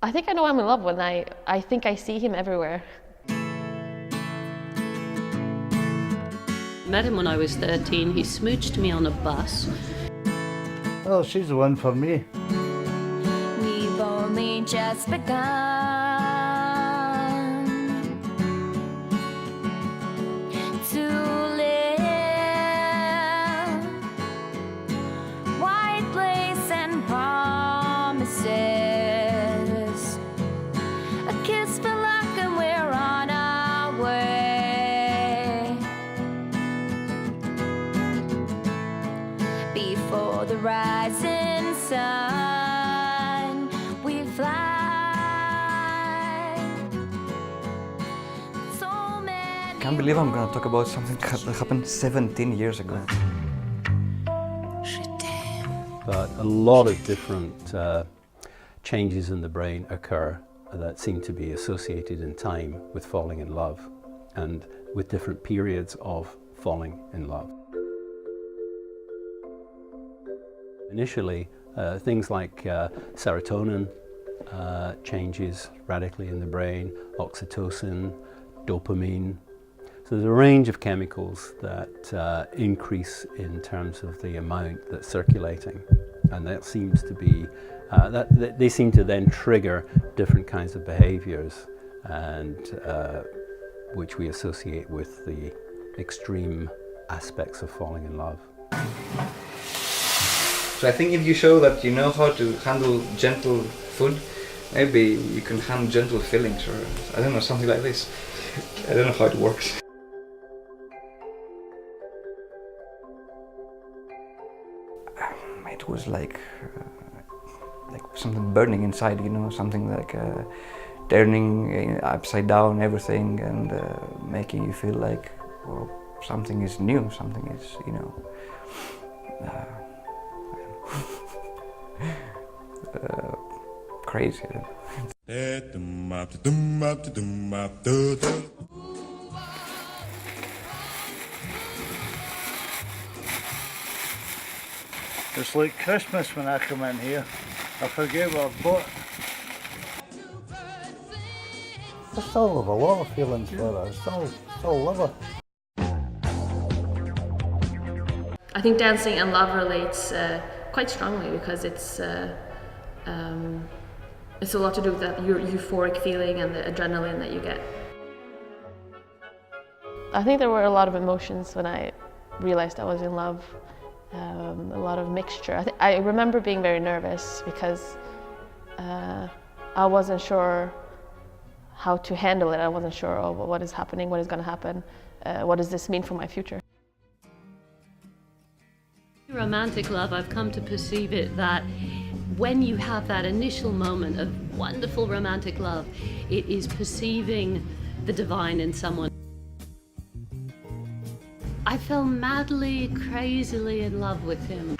I think I know I'm in love when I think I see him everywhere. Met him when I was 13. He smooched me on a bus. Well, she's the one for me. We've only just begun to live. White lace and promises, a kiss for luck and we're on our way. Before the rising sun, we fly. So many. I can't believe I'm going to talk about something that happened 17 years ago. But a lot of different changes in the brain occur that seem to be associated in time with falling in love and with different periods of falling in love. Initially, things like serotonin changes radically in the brain, oxytocin, dopamine. So there's a range of chemicals that increase in terms of the amount that's circulating, and that seems to be they seem to then trigger different kinds of behaviors, and which we associate with the extreme aspects of falling in love. So I think if you show that you know how to handle gentle food, maybe you can handle gentle feelings, or I don't know, something like this. I don't know how it works. It was like something burning inside, you know, something like turning upside down everything and making you feel like, well, something is new, something is, you know, crazy. It's like Christmas when I come in here. I forget what I've bought. I still have a lot of feelings for her. I still love her. I think dancing and love relates quite strongly because it's a lot to do with that euphoric feeling and the adrenaline that you get. I think there were a lot of emotions when I realized I was in love. A lot of mixture. I remember being very nervous because I wasn't sure how to handle it. I wasn't sure what is happening, what is going to happen, what does this mean for my future. Romantic love, I've come to perceive it that when you have that initial moment of wonderful romantic love, it is perceiving the divine in someone. I fell madly, crazily in love with him.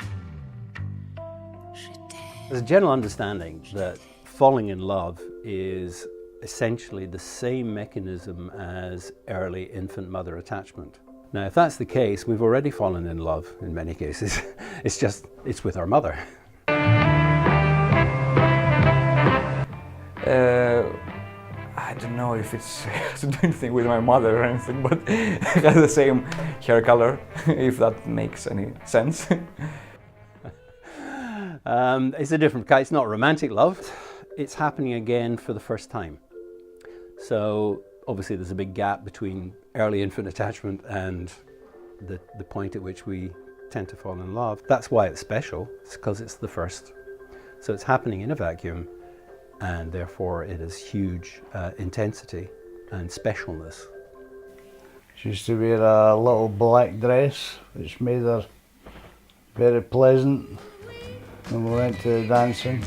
There's a general understanding that falling in love is essentially the same mechanism as early infant-mother attachment. Now, if that's the case, we've already fallen in love in many cases. It's with our mother. I don't know if it's to do anything with my mother or anything, but it has the same hair color, if that makes any sense. It's a different kind. It's not romantic love. It's happening again for the first time. So obviously there's a big gap between early infant attachment and the point at which we tend to fall in love. That's why it's special. It's because it's the first. So it's happening in a vacuum, and therefore it has huge intensity and specialness. She used to wear a little black dress, which made her very pleasant when we went to dancing.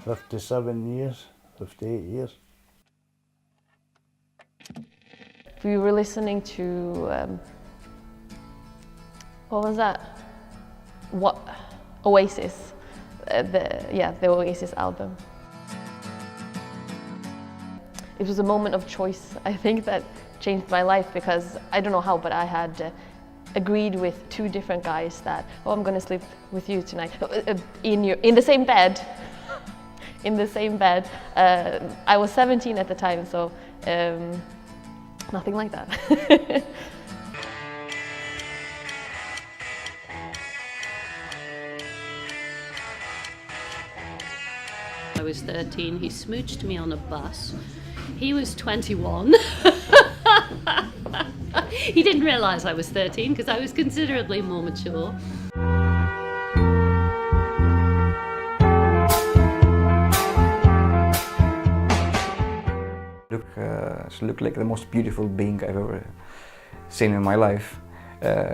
For 57 years, 58 years. We were listening to, what was that? Oasis, the Oasis album. it was a moment of choice, I think, that changed my life, because I don't know how, but I had agreed with 2 different guys that, oh, I'm going to sleep with you tonight in the same bed. In the same bed. I was 17 at the time, so nothing like that. I was 13, he smooched me on a bus. He was 21. He didn't realise I was 13 because I was considerably more mature. She looked like the most beautiful being I've ever seen in my life,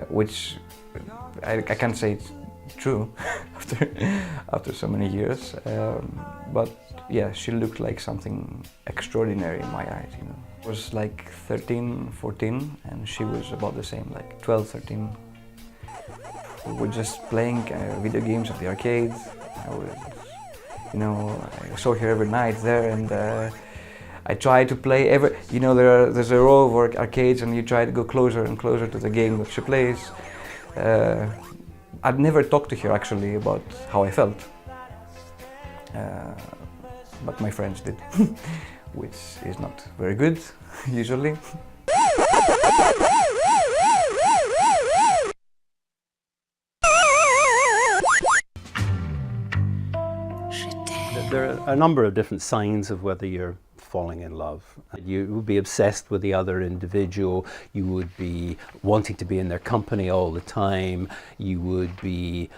which I can't say it's true after so many years, but yeah, she looked like something extraordinary in my eyes, you know. I was like 13, 14, and she was about the same, like 12, 13. We were just playing video games at the arcade. I saw her every night there, and I tried to play there's a row of arcades, and you try to go closer and closer to the game that she plays. I'd never talked to her actually about how I felt, but my friends did, which is not very good usually. There are a number of different signs of whether you're falling in love. You would be obsessed with the other individual, you would be wanting to be in their company all the time, you would be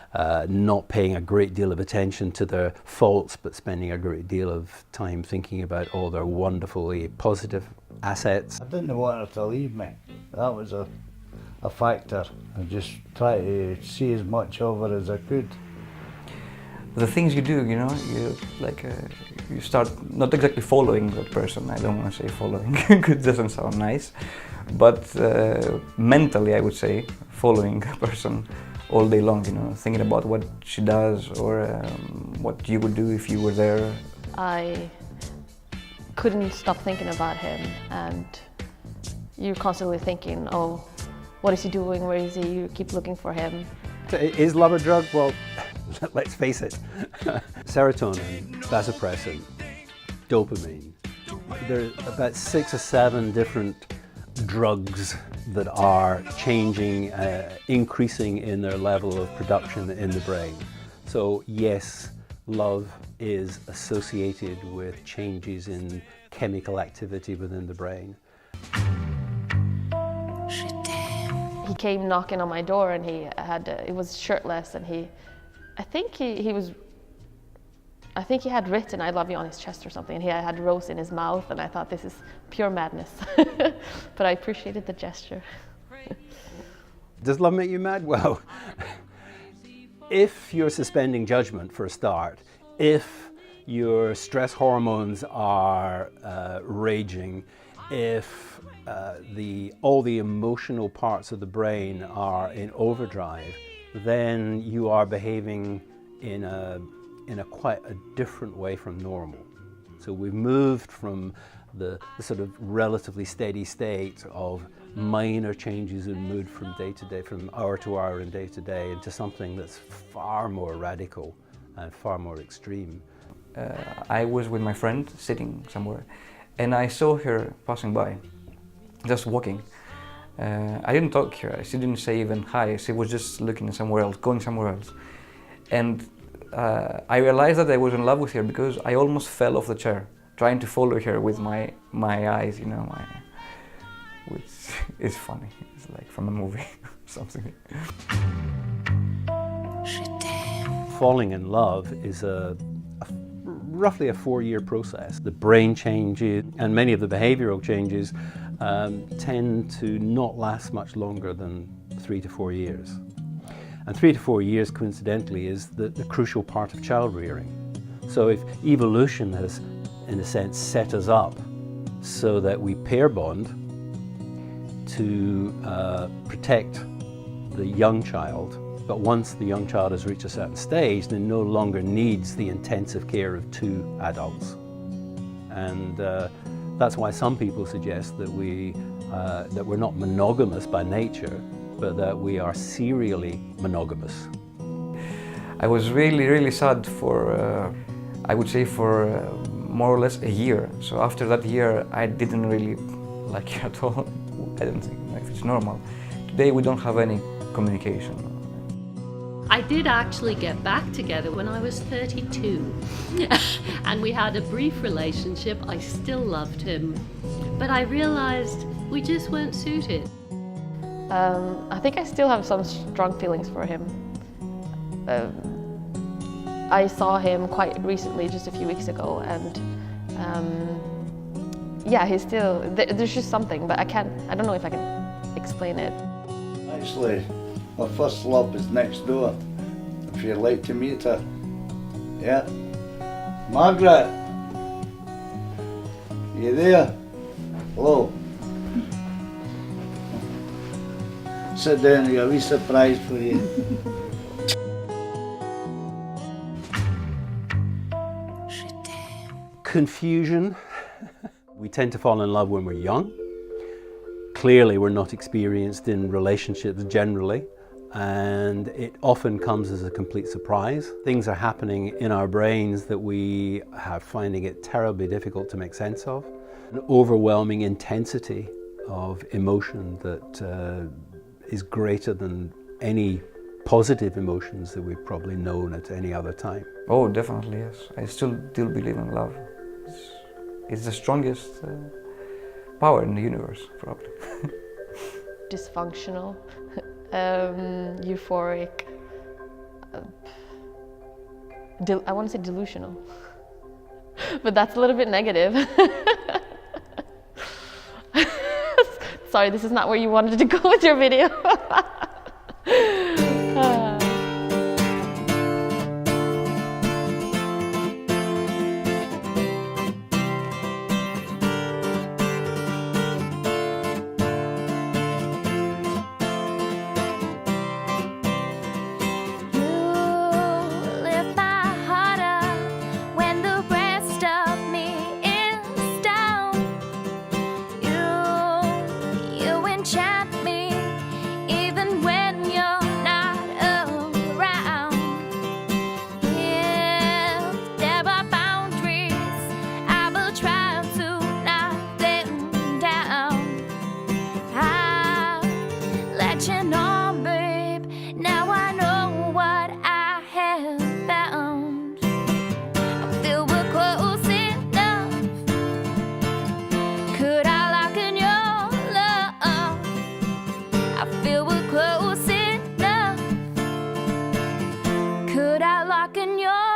not paying a great deal of attention to their faults but spending a great deal of time thinking about all their wonderfully positive assets. I didn't want her to leave me. That was a factor. I just tried to see as much of her as I could. The things you do, you start not exactly following that person. I don't want to say following, because it doesn't sound nice, but mentally I would say following a person all day long, thinking about what she does or what you would do if you were there. I couldn't stop thinking about him, and you're constantly thinking, oh, what is he doing, where is he? You keep looking for him. Is love a drug? Well, let's face it. Serotonin, vasopressin, dopamine. There are about 6 or 7 different drugs that are changing, increasing in their level of production in the brain. So yes, love is associated with changes in chemical activity within the brain. He came knocking on my door, and he was shirtless, and I think he had written "I love you" on his chest or something, and he had rose in his mouth, and I thought, this is pure madness. But I appreciated the gesture. Does love make you mad? Well, if you're suspending judgment for a start, if your stress hormones are raging, if all the emotional parts of the brain are in overdrive, then you are behaving in a quite a different way from normal. So we've moved from the sort of relatively steady state of minor changes in mood from day to day, from hour to hour and day to day, into something that's far more radical and far more extreme. I was with my friend sitting somewhere, and I saw her passing by, just walking. I didn't talk to her, she didn't say even hi, she was just looking somewhere else, going somewhere else. And I realized that I was in love with her because I almost fell off the chair, trying to follow her with my eyes, which is funny. It's like from a movie or something. Falling in love is roughly a 4-year process. The brain changes and many of the behavioral changes tend to not last much longer than 3 to 4 years. And 3 to 4 years, coincidentally, is the crucial part of child rearing. So if evolution has, in a sense, set us up so that we pair bond to protect the young child, but once the young child has reached a certain stage, then no longer needs the intensive care of 2 adults. And That's why some people suggest that we're not monogamous by nature, but that we are serially monogamous. I was really sad for, I would say, for more or less a year. So after that year, I didn't really like her at all. I don't think if it's normal. Today we don't have any communication. I did actually get back together when I was 32 and we had a brief relationship. I still loved him, but I realized we just weren't suited. I think I still have some strong feelings for him. I saw him quite recently, just a few weeks ago, and yeah, he's still, there's just something, but I don't know if I can explain it. Actually, my first love is next door, if you'd like to meet her. Yeah. Margaret! You there? Hello. Sit down, I've got a wee surprise for you. Confusion. We tend to fall in love when we're young. Clearly we're not experienced in relationships generally, and it often comes as a complete surprise. Things are happening in our brains that we are finding it terribly difficult to make sense of. An overwhelming intensity of emotion that is greater than any positive emotions that we've probably known at any other time. Oh, definitely, yes. I still believe in love. It's the strongest power in the universe, probably. Dysfunctional, euphoric, I want to say delusional, but that's a little bit negative. Sorry, this is not where you wanted to go with your video. Could I lock in your